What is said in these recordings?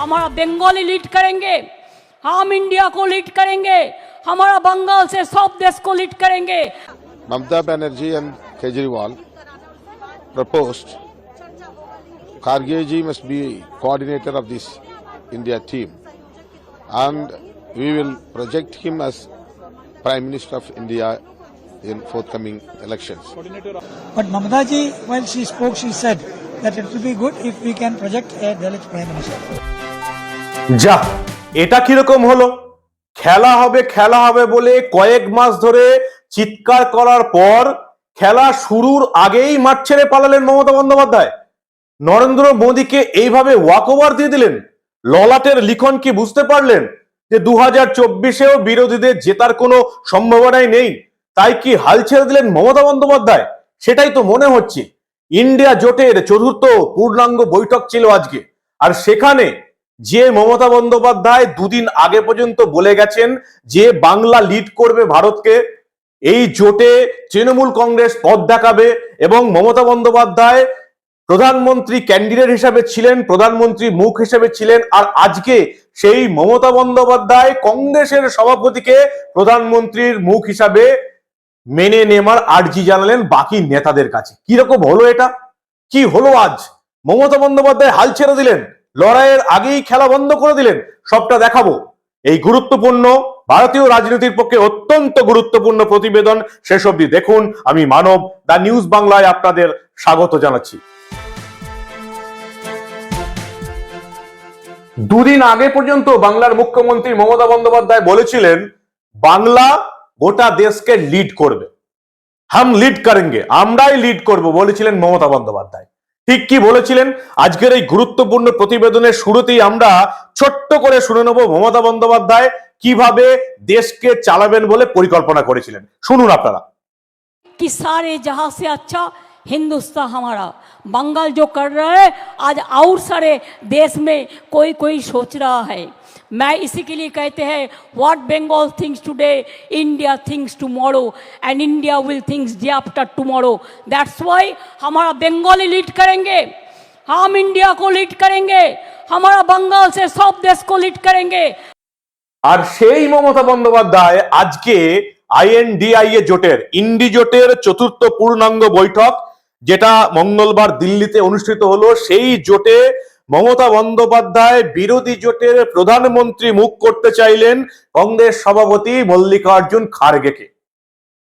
हमारा बंगाली लीड करेंगे, हम इंडिया को लीड करेंगे, हमारा बंगाल से सब देश को लीड करेंगे। Mamata Banerjee and Kejriwal proposed Kharge ji must be coordinator of this India team, and we will project him as Prime Minister of India in forthcoming elections. But Mamata ji, while she spoke, she said that it will be good if we can project a Dalit Prime Minister. যা এটা কিরকম হলো? খেলা হবে বলে কয়েক মাস ধরে চিৎকার করার পর খেলা শুরুর আগেই মাঠ ছেড়ে পালালেন মমতা বন্দ্যোপাধ্যায়। নরেন্দ্র মোদীকে এইভাবে ওয়াকওভার দিয়ে দিলেন। ললাটের লিখন কি বুঝতে পারলেন যে 2024-এও বিরোধীদের জেতার কোনো সম্ভাবনাই নেই? তাই কি হাল ছেড়ে দিলেন মমতা বন্দ্যোপাধ্যায়? সেটাই তো মনে হচ্ছে। ইন্ডিয়া জোটের চতুর্থ পূর্ণাঙ্গ বৈঠক ছিল আজকে, আর সেখানে যে মমতা বন্দ্যোপাধ্যায় দুদিন আগে পর্যন্ত বলে গেছেন যে বাংলা লিড করবে ভারতকে, এই জোটে তৃণমূল কংগ্রেস পথ দেখাবে এবং মমতা বন্দ্যোপাধ্যায় প্রধানমন্ত্রী ক্যান্ডিডেট হিসাবে ছিলেন, প্রধানমন্ত্রী মুখ হিসেবে ছিলেন, আর আজকে সেই মমতা বন্দ্যোপাধ্যায় কংগ্রেসের সভাপতিকে প্রধানমন্ত্রীর মুখ হিসাবে মেনে নেওয়ার আর্জি জানালেন বাকি নেতাদের কাছে। কিরকম হলো এটা? কি হলো আজ? মমতা বন্দ্যোপাধ্যায় হাল ছেড়ে দিলেন, লড়াইয়ের আগেই খেলা বন্ধ করে দিলেন। সবটা দেখাবো এই গুরুত্বপূর্ণ ভারতীয় রাজনীতির পক্ষে অত্যন্ত গুরুত্বপূর্ণ প্রতিবেদন শেষ অবধি দেখুন। আমি মানব, দা নিউজ বাংলায় আপনাদের স্বাগত জানাচ্ছি। দুদিন আগে পর্যন্ত বাংলার মুখ্যমন্ত্রী মমতা বন্দ্যোপাধ্যায় বলেছিলেন বাংলা গোটা দেশকে লিড করবে, হাম লিড করেঙ্গে, আমরাই লিড করব বলেছিলেন মমতা বন্দ্যোপাধ্যায়। ঠিক কি বলেছিলেন আজকের এই গুরুত্বপূর্ণ প্রতিবেদনের শুরুতেই আমরা ছোট্ট করে শুনে নেব মমতা বন্দ্যোপাধ্যায় কিভাবে দেশকে চালাবেন বলে পরিকল্পনা করেছিলেন। শুনুন আপনারা। कि सारे जहां से अच्छा हिंदुस्तान हमारा, बंगाल जो कर रहा है आज और सारे देश में कोई कोई सोच रहा है। मैं इसी के लिए कहते हैं what Bengal thinks today India thinks tomorrow and India will thinks day after tomorrow. That's why हमारा बंगाली लीड करेंगे, हम इंडिया को लीड करेंगे, हमारा बंगाल से सब देश को लीड करेंगे। আর সেই মমতা বন্দ্যোপাধ্যায় আজকে আইএনডিআইএ জোটের ইন্ডি জোটের চতুর্থ পূর্ণাঙ্গ বৈঠক যেটা মঙ্গলবার দিল্লিতে অনুষ্ঠিত হলো, সেই জোটে মমতা বন্দ্যোপাধ্যায় বিরোধী জোটের প্রধানমন্ত্রী মুখ করতে চাইলেন কংগ্রেস সভাপতি মল্লিকার্জুন খাড়গেকে।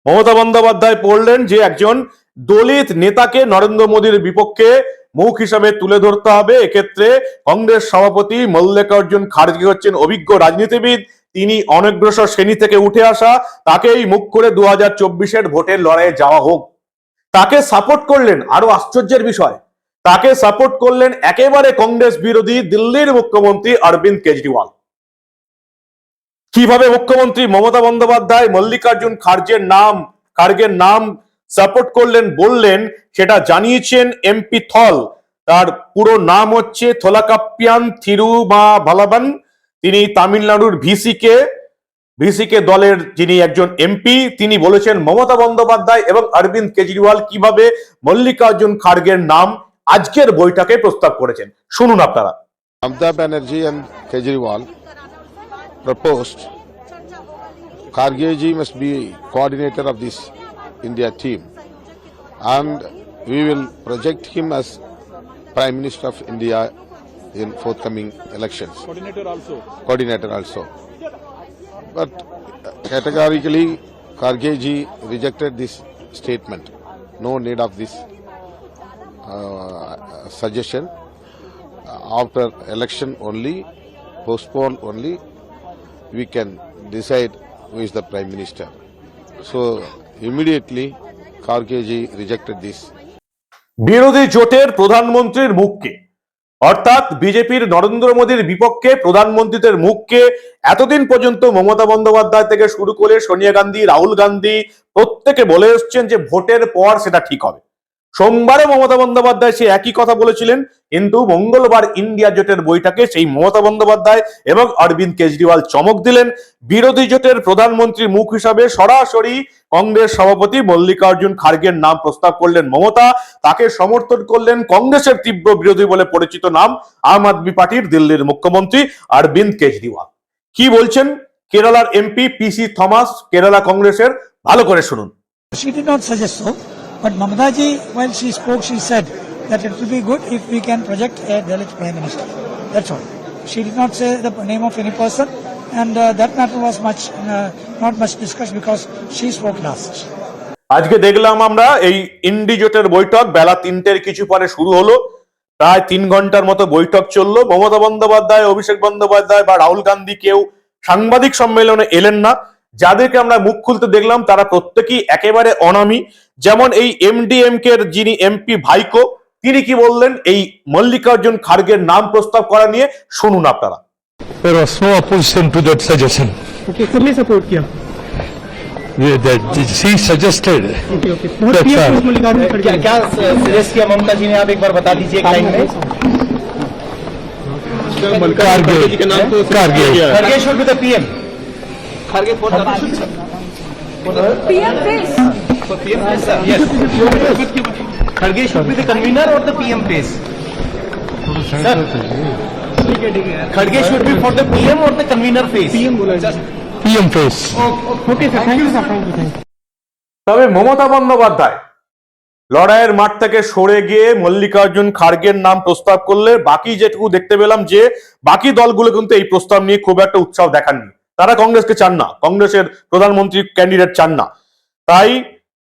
মমতা বন্দ্যোপাধ্যায় বললেন যে একজন দলিত নেতাকে নরেন্দ্র মোদীর বিপক্ষে মুখ হিসাবে তুলে ধরতে হবে। এক্ষেত্রে কংগ্রেস সভাপতি মল্লিকার্জুন খাড়গে হচ্ছেন অভিজ্ঞ রাজনীতিবিদ, তিনি অনগ্রসর শ্রেণী থেকে উঠে আসা, তাকেই মুখ করে 2024-এর ভোটের লড়াইয়ে যাওয়া হোক। তাকে সাপোর্ট করলেন, আরো আশ্চর্যের বিষয়, তাকে সাপোর্ট করলেন একেবারে কংগ্রেস বিরোধী দিল্লির মুখ্যমন্ত্রী অরবিন্দ কেজরিওয়াল। কিভাবে মুখ্যমন্ত্রী মমতা বন্দ্যোপাধ্যায় মল্লিকার্জুন খাড়গের নাম সাপোর্ট করলেন বললেন সেটা জানিয়েছেন এমপি থল। তার পুরো নাম হচ্ছে থোলাকাপ্পিয়ান থিরুমাভালাবান। তিনি তামিলনাড়ুর ভিসিকে দলের যিনি একজন এমপি, তিনি বলেছেন মমতা বন্দ্যোপাধ্যায় এবং অরবিন্দ কেজরিওয়াল কিভাবে মল্লিকার্জুন খাড়গের নাম আজকের বৈঠকে প্রস্তাব করেছেন। শুনুন আপনারা। Mamata Banerjee and Kejriwal proposed Kharge ji must be coordinator of this India team, and we will project him as Prime Minister of India in forthcoming elections. Coordinator also. But categorically Kharge ji rejected this statement. No need of this suggestion. After election only, postpone only, we can decide who is the Prime Minister. So immediately Kharge ji rejected this. বিরোধী জোটের প্রধানমন্ত্রীর মুখকে, অর্থাৎ বিজেপির নরেন্দ্র মোদীর বিপক্ষে প্রধানমন্ত্রীদের মুখকে এতদিন পর্যন্ত মমতা বন্দ্যোপাধ্যায় থেকে শুরু করে সোনিয়া গান্ধী, রাহুল গান্ধী প্রত্যেকে বলে এসছেন যে ভোটের পর সেটা ঠিক হবে। সোমবারে মমতা বন্দ্যোপাধ্যায় সে একই কথা বলেছিলেন, কিন্তু মঙ্গলবার ইন্ডিয়া জোটের বৈঠকে সেই মমতা বন্দ্যোপাধ্যায় এবং অরবিন্দ কেজরিওয়াল চমক দিলেন। বিরোধী জোটের প্রধানমন্ত্রীর মুখ হিসাবে সরাসরি কংগ্রেস সভাপতি মল্লিকার্জুন খার্গের নাম প্রস্তাব করলেন মমতা। তাকে সমর্থন করলেন কংগ্রেসের তীব্র বিরোধী বলে পরিচিত নাম আম আদমি পার্টির দিল্লির মুখ্যমন্ত্রী অরবিন্দ কেজরিওয়াল। কি বলছেন কেরালার এমপি পিসি থমাস কেরালা কংগ্রেসের, ভালো করে শুনুন। She did not suggest so, but Mamata ji, while she spoke, she said that it will be good if we can project a Dalit Prime Minister. That's all. She did not say the name of any person, and that matter was not much discussed because she spoke last. আজকে দেখলাম আমরা এই ইন্ডি জোটের বৈঠক বেলা 3টের কিছু পরে শুরু হলো। প্রায় 3 ঘন্টার মতো বৈঠক চললো। মমতা বন্দ্যোপাধ্যায়, অভিষেক বন্দ্যোপাধ্যায় বা রাহুল গান্ধী কেউ সাংবাদিক সম্মেলনে এলেন না। যাদেরকে আমরা মুখ খুলতে দেখলাম তারা প্রত্যেকেই একেবারে অনামী। যেমন এই এমডিএমকে এর যিনি এমপি ভাইকো, তিনি কি বললেন এই মল্লিকার্জুন খার্গের নাম প্রস্তাব করা নিয়ে, শুনুন আপনারা। There was no opposition to that suggestion. Okay, सबने सपोर्ट किया। She suggested. Okay, okay। बहुत पीएम मल्लिकार्जुन खड़गे क्या सजेस्ट किया ममता जी ने, आप एक बार बता दीजिए एक लाइन में। खड़गे शुड बी द पीएम। खड़गे for the PM face PM yes, खड़गे शुड बी द कन्वीनर और द पीएम फेस। खड़गे should be for the PM और द कन्वीनर फेस। पीएम बोला PM face. Okay sir, thank you sir, thank you. তবে মমতা বন্দ্যোপাধ্যায় লড়াইয়ের মাঠ থেকে সরে গিয়ে মল্লিকার্জুন খার্গের নাম প্রস্তাব করলে বাকি যেটুকু দেখতে পেলাম যে বাকি দলগুলো কিন্তু এই প্রস্তাব নিয়ে খুব একটা উৎসাহ দেখাননি। তারা কংগ্রেসকে চান না, কংগ্রেসের প্রধানমন্ত্রী ক্যান্ডিডেট চান না। তাই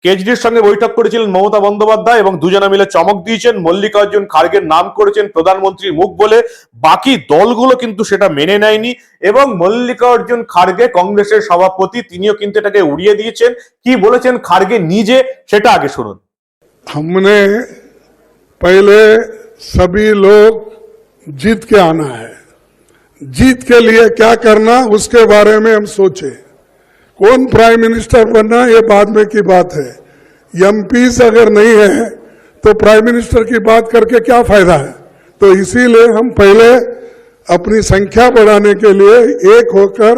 কেজরির সঙ্গে বৈঠক করেছিলেন মমতা বন্দ্যোপাধ্যায় এবং দুজনে মিলে চমক দিয়েছেন, মল্লিকার্জুন খার্গের নাম করেছেন প্রধানমন্ত্রীর মুখ বলে। বাকি দলগুলো কিন্তু সেটা মেনে নেয়নি এবং মল্লিকার্জুন খার্গে কংগ্রেসের সভাপতি, তিনিও কিন্তু এটাকে উড়িয়ে দিয়েছেন। কি বলেছেন খার্গে নিজে সেটা আগে শুনুন। हमने पहले सभी लोग जीत के आना है, जीत के लिए क्या करना उसके बारे में हम सोचे। कौन प्राइम मिनिस्टर बनना ये बाद में की बात है। एमपीज अगर नहीं है तो प्राइम मिनिस्टर की बात करके क्या फायदा है। तो इसीलिए हम पहले अपनी संख्या बढ़ाने के लिए एक होकर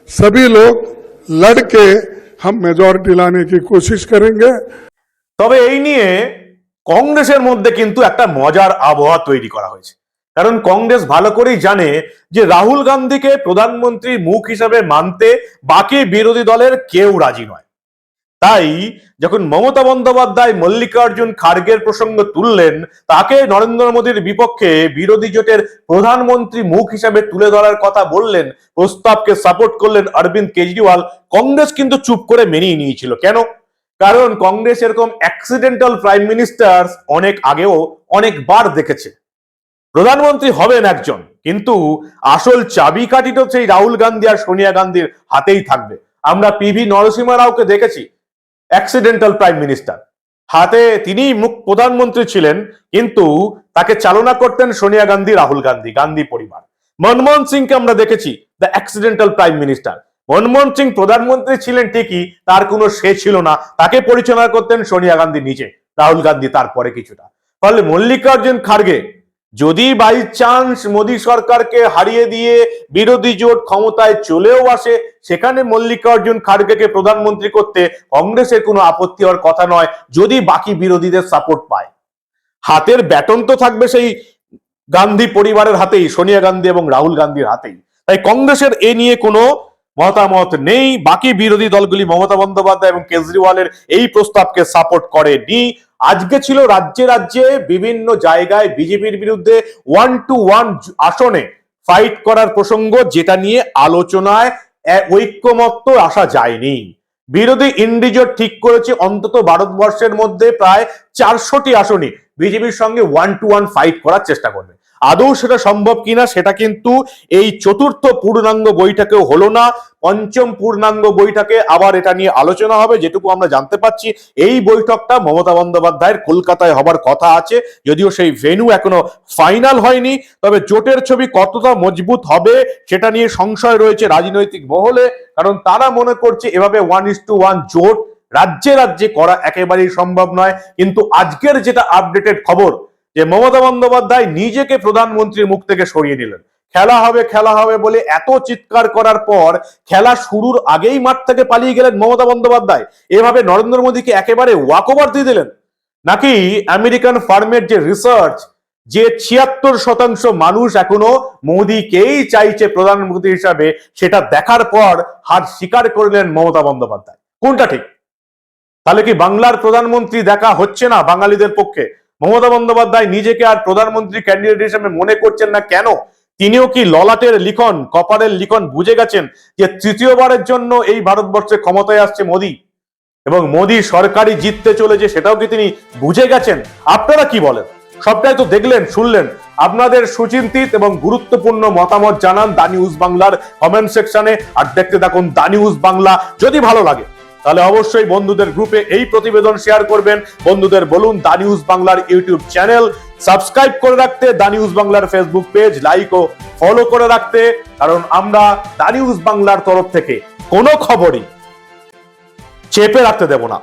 सभी लोग लड़के हम मेजॉरिटी लाने की कोशिश करेंगे। তবে এই নিয়ে কংগ্রেসের মধ্যে কিন্তু একটা মজার আবহাওয়া তৈরি করা হয়েছে। কারণ কংগ্রেস ভালো করেই জানে যে রাহুল গান্ধীকে প্রধানমন্ত্রীর মুখ হিসাবে মানতে বাকি বিরোধী দলের কেউ রাজি নয়। তাই যখন মমতা বন্দ্যোপাধ্যায় মল্লিকার্জুন খার্গের প্রসঙ্গ তুললেন, তাকে নরেন্দ্র মোদীর বিপক্ষে বিরোধী জোটের প্রধানমন্ত্রী মুখ হিসাবে তুলে ধরার কথা বললেন, প্রস্তাবকে সাপোর্ট করলেন অরবিন্দ কেজরিওয়াল, কংগ্রেস কিন্তু চুপ করে মেনেই নিয়েছিল। কেন? কারণ কংগ্রেস এরকম অ্যাক্সিডেন্টাল প্রাইম মিনিস্টার অনেক আগেও অনেকবার দেখেছে। প্রধানমন্ত্রী হবেন একজন, কিন্তু আসল চাবিকাঠি তো সেই রাহুল গান্ধী আর সোনিয়া গান্ধীর হাতেই থাকবে। আমরা পিভি নরসিংহ রাওকে দেখেছি, অ্যাক্সিডেন্টাল প্রাইম মিনিস্টার, হাতে তিনি মুখ প্রধানমন্ত্রী ছিলেন, কিন্তু তাকে চালনা করতেন সোনিয়া গান্ধী, রাহুল গান্ধী, গান্ধী পরিবার। মনমোহন সিংকে আমরা দেখেছি the accidental prime minister. Manmohan Singh প্রধানমন্ত্রী ছিলেন ঠিকই, তার কোনো সে ছিল না, তাকে পরিচালনা করতেন সোনিয়া গান্ধী নিজে, রাহুল গান্ধী তারপরে কিছুটা। ফলে মল্লিকার্জুন খার্গে যদি বাই চান্স মোদী সরকারকে হারিয়ে দিয়ে বিরোধী জোট ক্ষমতায় চলেও আসে, সেখানে মল্লিকার্জুন খার্গেকে প্রধানমন্ত্রী করতে কংগ্রেসের কোনো আপত্তি হওয়ার কথা নয়, যদি বাকি বিরোধীদের সাপোর্ট পায়। হাতের ব্যাটন তো থাকবে সেই গান্ধী পরিবারের হাতেই, সোনিয়া গান্ধী এবং রাহুল গান্ধীর হাতেই। তাই কংগ্রেসের এ নিয়ে কোনো মতামত নেই। বাকি বিরোধী দলগুলি মমতা বন্দ্যোপাধ্যায় এবং কেজরিওয়ালের এই প্রস্তাবকে সাপোর্ট করেনি। আজকে ছিল রাজ্যে রাজ্যে বিভিন্ন জায়গায় বিজেপির বিরুদ্ধে 1-to-1 আসনে ফাইট করার প্রসঙ্গ, যেটা নিয়ে আলোচনায় ঐক্যমত্য আসা যায়নি। বিরোধী ইন্ডিজোট ঠিক করেছে অন্তত ভারতবর্ষের মধ্যে প্রায় 400টি আসনে বিজেপির সঙ্গে 1-to-1 ফাইট করার চেষ্টা করবে। আদৌ সেটা সম্ভব কিনা সেটা কিন্তু এই চতুর্থ পূর্ণাঙ্গ বৈঠকেও হলো না। পঞ্চম পূর্ণাঙ্গ বৈঠকে আবার এটা নিয়ে আলোচনা হবে। যেটুকু আমরা জানতে পাচ্ছি, এই বৈঠকটা মমতা বন্দ্যোপাধ্যায়ের কলকাতায় হবার কথা আছে, যদিও সেই ভেন্যু এখনো ফাইনাল হয়নি। তবে জোটের ছবি কতটা মজবুত হবে সেটা নিয়ে সংশয় রয়েছে রাজনৈতিক মহলে, কারণ তারা মনে করছে এভাবে 1:1 জোট রাজ্যে রাজ্যে করা একেবারেই সম্ভব নয়। কিন্তু আজকের যেটা আপডেটেড খবর, যে মমতা বন্দ্যোপাধ্যায় নিজেকে প্রধানমন্ত্রীর মুখ থেকে সরিয়ে নিলেন। খেলা হবে বলে এত চিৎকার করার পর খেলা শুরুর আগেই মাঠ থেকে পালিয়ে গেলেন মমতা বন্দ্যোপাধ্যায়। এভাবে নরেন্দ্র মোদীকে একেবারে ওয়াকওভার দিয়ে দিলেন। নাকি আমেরিকান ফার্মের যে রিসার্চ, যে 76% মানুষ এখনো মোদীকেই চাইছে প্রধানমন্ত্রী হিসাবে, সেটা দেখার পর হার স্বীকার করলেন মমতা বন্দ্যোপাধ্যায়। কোনটা ঠিক? তাহলে কি বাংলার প্রধানমন্ত্রী দেখা হচ্ছে না বাঙালিদের পক্ষে? মমতা বন্দ্যোপাধ্যায় নিজেকে আর প্রধানমন্ত্রী ক্যান্ডিডেট হিসেবে মনে করছেন না কেন? তিনিও কি ললাটের লিখন, কপালের লিখন বুঝে গেছেন যে তৃতীয়বারের জন্য এই ভারতবর্ষে ক্ষমতায় আসছে মোদী, এবং মোদী সরকারই জিততে চলেছে, সেটাও কি তিনি বুঝে গেছেন? আপনারা কি বলেন? সবটাই তো দেখলেন, শুনলেন। আপনাদের সুচিন্তিত এবং গুরুত্বপূর্ণ মতামত জানান দা নিউজ বাংলার কমেন্ট সেকশনে। আর দেখতে থাকুন দা নিউজ বাংলা। যদি ভালো লাগে তাহলে অবশ্যই বন্ধুদের গ্রুপে এই প্রতিবেদন শেয়ার করবেন। বন্ধুদের বলুন দা নিউজ বাংলার ইউটিউব চ্যানেল সাবস্ক্রাইব করে রাখতে, দা নিউজ বাংলার ফেসবুক পেজ লাইক ও ফলো করে রাখতে। কারণ আমরা দা নিউজ বাংলার তরফ থেকে কোনো খবরই চেপে রাখতে দেব না।